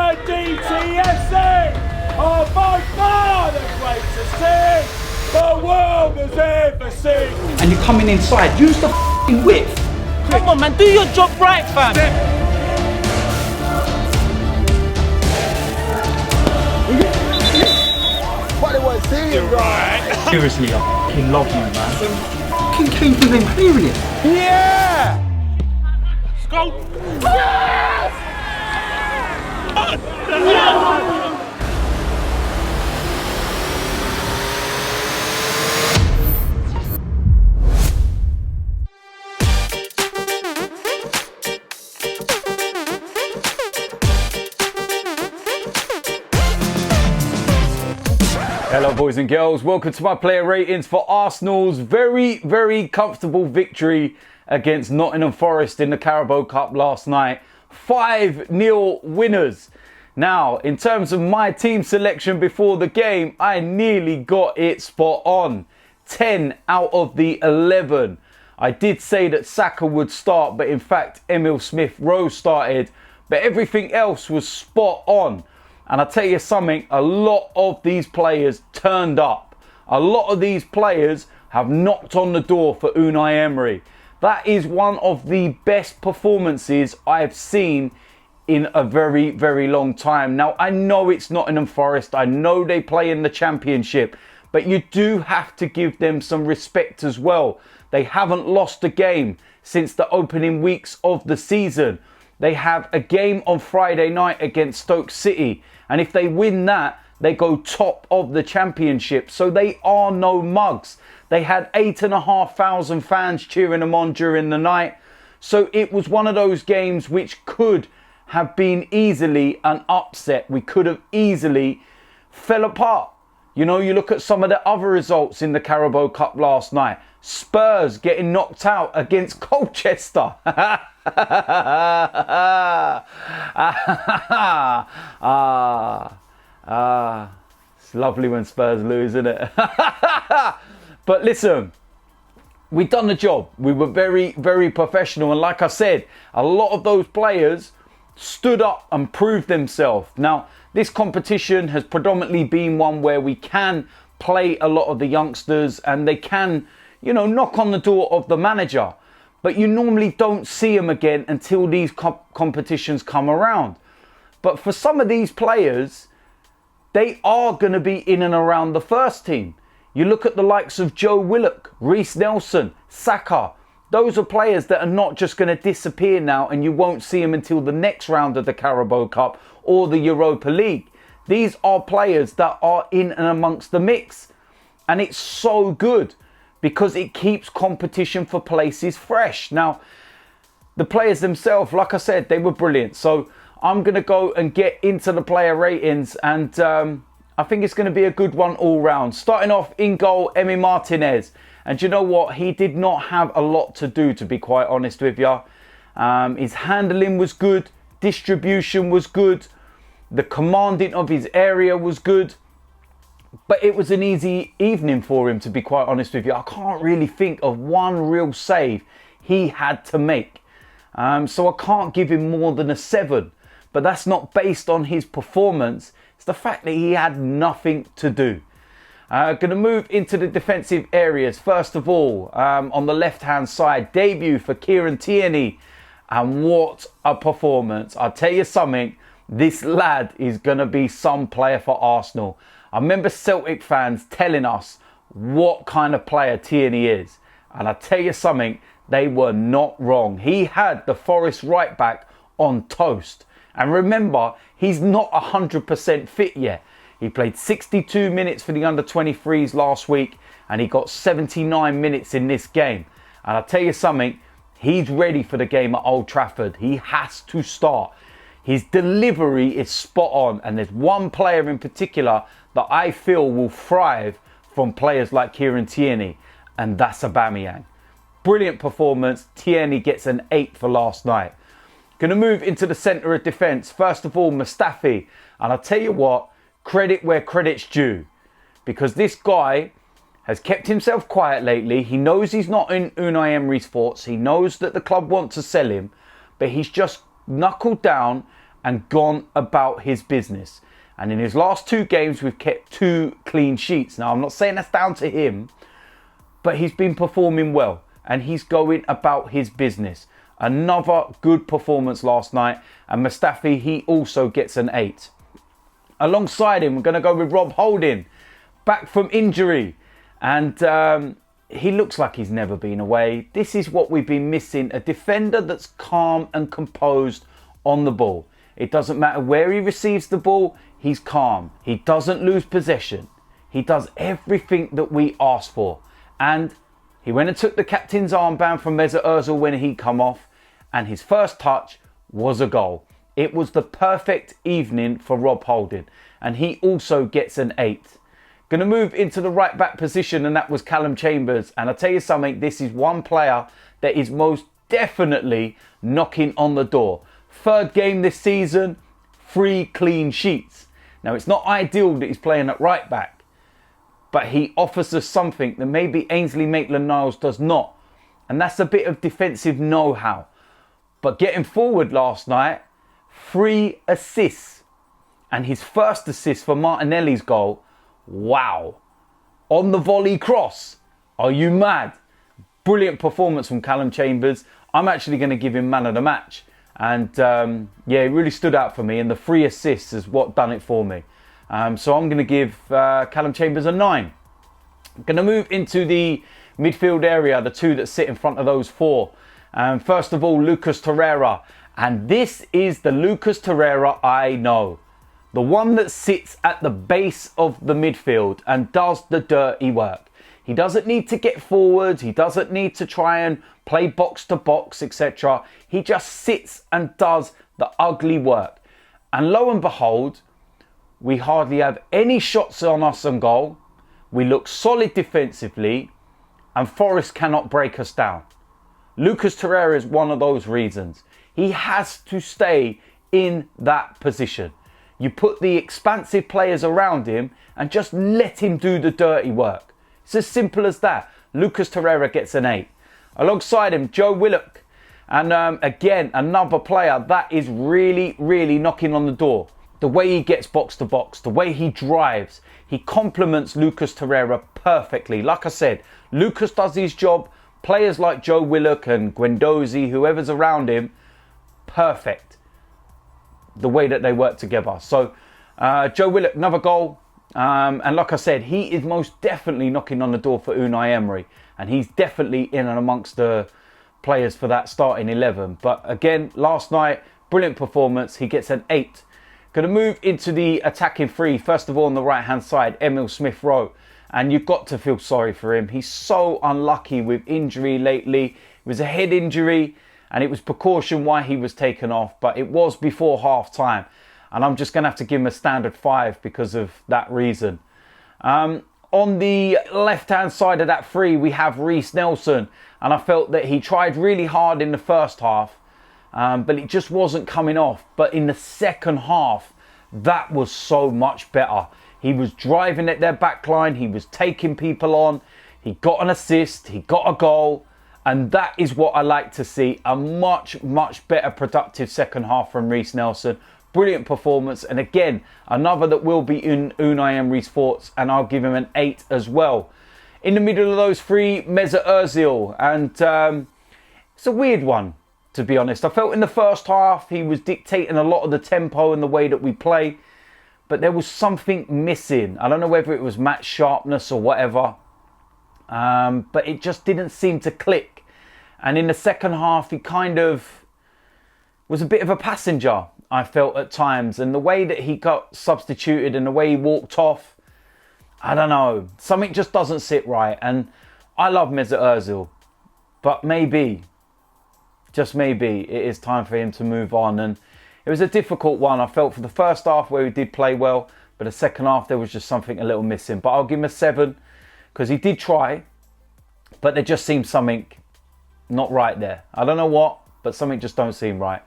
and DTSC are by far the greatest team the world has ever seen. And you're coming inside, use the f***ing width. Come on, man, do your job right, fam. What they want to see you, right? Seriously, I f***ing love you, man. Fucking came through them hearing it. Yeah! Let's go. Yes! Hello boys and girls, welcome to my player ratings for Arsenal's very, very comfortable victory against Nottingham Forest in the Carabao Cup last night. 5-0 winners. Now, in terms of my team selection before the game, I nearly got it spot on. 10 out of the 11. I did say that Saka would start, but in fact, Emile Smith-Rowe started, but everything else was spot on. And I'll tell you something, a lot of these players turned up. A lot of these players have knocked on the door for Unai Emery. That is one of the best performances I've seen in a very, very long time. Now, I know it's Nottingham Forest. I know they play in the Championship. But you do have to give them some respect as well. They haven't lost a game since the opening weeks of the season. They have a game on Friday night against Stoke City. And if they win that, they go top of the Championship. So they are no mugs. They had 8,500 fans cheering them on during the night. So it was one of those games which could have been easily an upset. We could have easily fell apart. You know, you look at some of the other results in the Carabao Cup last night. Spurs getting knocked out against Colchester. It's lovely when Spurs lose, isn't it? But listen, we've done the job. We were very, very professional. And like I said, a lot of those players stood up and proved themselves. Now, this competition has predominantly been one where we can play a lot of the youngsters and they can, you know, knock on the door of the manager. But you normally don't see them again until these competitions come around. But for some of these players, they are going to be in and around the first team. You look at the likes of Joe Willock, Rhys Nelson, Saka. Those are players that are not just going to disappear now and you won't see them until the next round of the Carabao Cup or the Europa League. These are players that are in and amongst the mix. And it's so good because it keeps competition for places fresh. Now, the players themselves, like I said, they were brilliant. So I'm going to go and get into the player ratings and I think it's going to be a good one all round. Starting off in goal, Emi Martinez. And you know what? He did not have a lot to do, to be quite honest with you. His handling was good. Distribution was good. The commanding of his area was good. But it was an easy evening for him, to be quite honest with you. I can't really think of one real save he had to make. So I can't give him more than a 7. But that's not based on his performance. It's the fact that he had nothing to do. Going to move into the defensive areas. First of all, on the left-hand side, debut for Kieran Tierney. And what a performance. I'll tell you something, this lad is going to be some player for Arsenal. I remember Celtic fans telling us what kind of player Tierney is. And I'll tell you something, they were not wrong. He had the Forest right back on toast. And remember, he's not 100% fit yet. He played 62 minutes for the under-23s last week and he got 79 minutes in this game. And I'll tell you something, he's ready for the game at Old Trafford. He has to start. His delivery is spot on and there's one player in particular that I feel will thrive from players like Kieran Tierney, and that's Aubameyang. Brilliant performance. Tierney gets an 8 for last night. Going to move into the centre of defence. First of all, Mustafi. And I'll tell you what, credit where credit's due. Because this guy has kept himself quiet lately. He knows he's not in Unai Emery's thoughts. He knows that the club want to sell him. But he's just knuckled down and gone about his business. And in his last 2 games, we've kept 2 clean sheets. Now, I'm not saying that's down to him, but he's been performing well and he's going about his business. Another good performance last night. And Mustafi, he also gets an 8. Alongside him, we're going to go with Rob Holding, back from injury. And he looks like he's never been away. This is what we've been missing. A defender that's calm and composed on the ball. It doesn't matter where he receives the ball, he's calm. He doesn't lose possession. He does everything that we ask for. And he went and took the captain's armband from Mesut Ozil when he come off. And his first touch was a goal. It was the perfect evening for Rob Holding. And he also gets an 8. Going to move into the right back position, and that was Callum Chambers. And I'll tell you something, this is one player that is most definitely knocking on the door. 3rd game this season, 3 clean sheets. Now, it's not ideal that he's playing at right back, but he offers us something that maybe Ainsley Maitland-Niles does not. And that's a bit of defensive know-how. But getting forward last night, 3 assists. And his first assist for Martinelli's goal, wow. On the volley cross. Are you mad? Brilliant performance from Callum Chambers. I'm actually going to give him man of the match. And yeah, it really stood out for me. And the 3 assists is what done it for me. So I'm going to give Callum Chambers a 9. I'm going to move into the midfield area, the 2 that sit in front of those 4. First of all, Lucas Torreira. And this is the Lucas Torreira I know. The one that sits at the base of the midfield and does the dirty work. He doesn't need to get forward. He doesn't need to try and play box to box, etc. He just sits and does the ugly work. And lo and behold, we hardly have any shots on us on goal. We look solid defensively and Forest cannot break us down. Lucas Torreira is one of those reasons. He has to stay in that position. You put the expansive players around him and just let him do the dirty work. It's as simple as that. Lucas Torreira gets an 8. Alongside him, Joe Willock. And again, another player that is really, really knocking on the door. The way he gets box to box, the way he drives, he complements Lucas Torreira perfectly. Like I said, Lucas does his job. Players like Joe Willock and Guendouzi, whoever's around him, perfect. The way that they work together. So Joe Willock, another goal. And like I said, he is most definitely knocking on the door for Unai Emery. And he's definitely in and amongst the players for that starting 11. But again, last night, brilliant performance. He gets an 8. Going to move into the attacking 3. First of all, on the right-hand side, Emil Smith-Rowe. And you've got to feel sorry for him. He's so unlucky with injury lately. It was a head injury. And it was precaution why he was taken off. But it was before half-time. And I'm just going to have to give him a standard 5 because of that reason. On the left-hand side of that 3, we have Rhys Nelson. And I felt that he tried really hard in the first half. But it just wasn't coming off. But in the second half, that was so much better. He was driving at their backline. He was taking people on. He got an assist. He got a goal. And that is what I like to see. A much, much better productive second half from Rhys Nelson. Brilliant performance. And again, another that will be in Unai Emery's thoughts. And I'll give him an 8 as well. In the middle of those 3, Mesut Ozil. And it's a weird one, to be honest. I felt in the first half he was dictating a lot of the tempo and the way that we play. But there was something missing. I don't know whether it was match sharpness or whatever. But it just didn't seem to click. And in the second half, he kind of was a bit of a passenger, I felt at times. And the way that he got substituted and the way he walked off, I don't know. Something just doesn't sit right. And I love Mesut Ozil. But maybe, just maybe, it is time for him to move on. And it was a difficult one. I felt for the first half where he did play well. But the second half, there was just something a little missing. But I'll give him a 7 because he did try. But there just seemed something not right there. I don't know what, but something just don't seem right.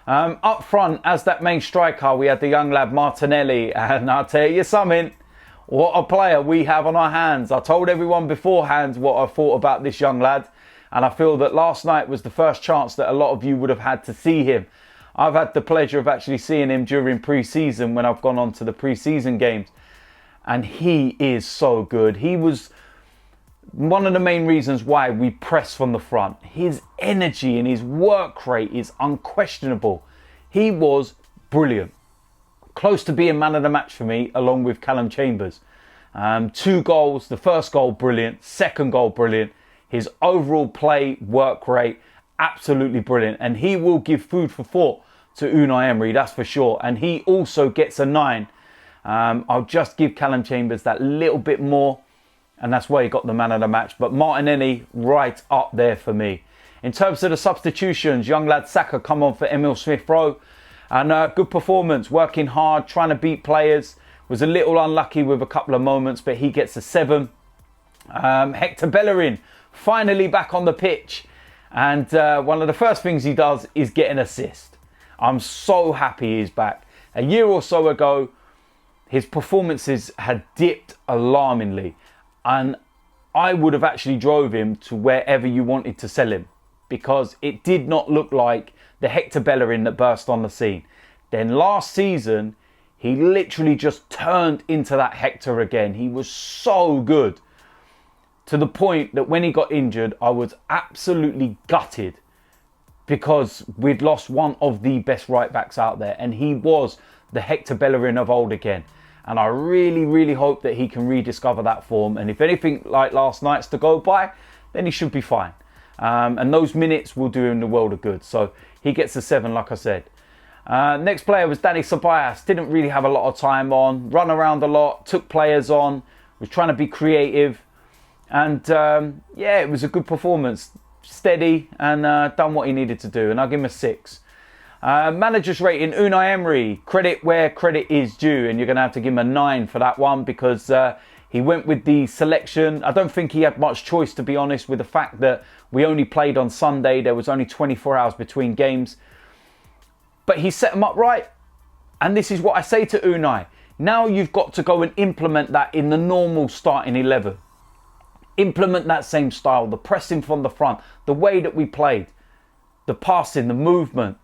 Up front, as that main striker, we had the young lad Martinelli. And I'll tell you something, what a player we have on our hands. I told everyone beforehand what I thought about this young lad. And I feel that last night was the first chance that a lot of you would have had to see him. I've had the pleasure of actually seeing him during pre-season when I've gone on to the pre-season games. And he is so good. He was one of the main reasons why we press from the front. His energy and his work rate is unquestionable. He was brilliant. Close to being man of the match for me, along with Callum Chambers. 2 goals, the first goal brilliant, second goal brilliant. His overall play, work rate, absolutely brilliant. And he will give food for thought to Unai Emery, that's for sure. And he also gets a 9. I'll just give Callum Chambers that little bit more, and that's why he got the man of the match. But Martinelli, right up there for me. In terms of the substitutions, young lad Saka come on for Emil Smith-Rowe. And good performance, working hard, trying to beat players. Was a little unlucky with a couple of moments, but he gets a 7. Hector Bellerin, finally back on the pitch. And one of the first things he does is get an assist. I'm so happy he's back. A year or so ago, his performances had dipped alarmingly, and I would have actually drove him to wherever you wanted to sell him, because it did not look like the Hector Bellerin that burst on the scene. Then last season, he literally just turned into that Hector again. He was so good, to the point that when he got injured, I was absolutely gutted, because we'd lost one of the best right backs out there, and he was the Hector Bellerin of old again. And I really, really hope that he can rediscover that form. And if anything like last night's to go by, then he should be fine. And those minutes will do him the world of good. So he gets a 7, like I said. Next player was Dani Ceballos. Didn't really have a lot of time on. Run around a lot. Took players on. Was trying to be creative. And yeah, it was a good performance. Steady and done what he needed to do. And I'll give him a 6. Manager's rating, Unai Emery, credit where credit is due, and you're going to have to give him a 9 for that one, because he went with the selection. I don't think he had much choice, to be honest, with the fact that we only played on Sunday. There was only 24 hours between games, but he set them up right. And this is what I say to Unai. Now you've got to go and implement that in the normal starting 11. Implement that same style, the pressing from the front, the way that we played, the passing, the movement.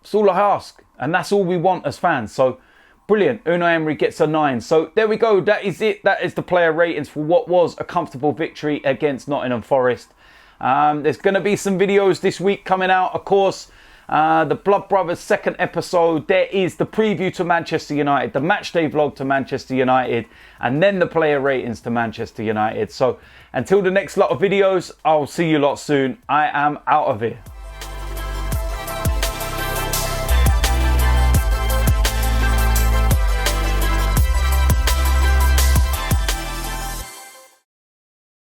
That's all I ask, and that's all we want as fans. So brilliant. Unai Emery gets a 9. So there we go. That is it. That is the player ratings for what was a comfortable victory against Nottingham Forest. There's going to be some videos this week coming out, of course. The Blood Brothers second episode. There is the preview to Manchester United, the matchday vlog to Manchester United, and then the player ratings to Manchester United. So until the next lot of videos, I'll see you lot soon. I am out of here.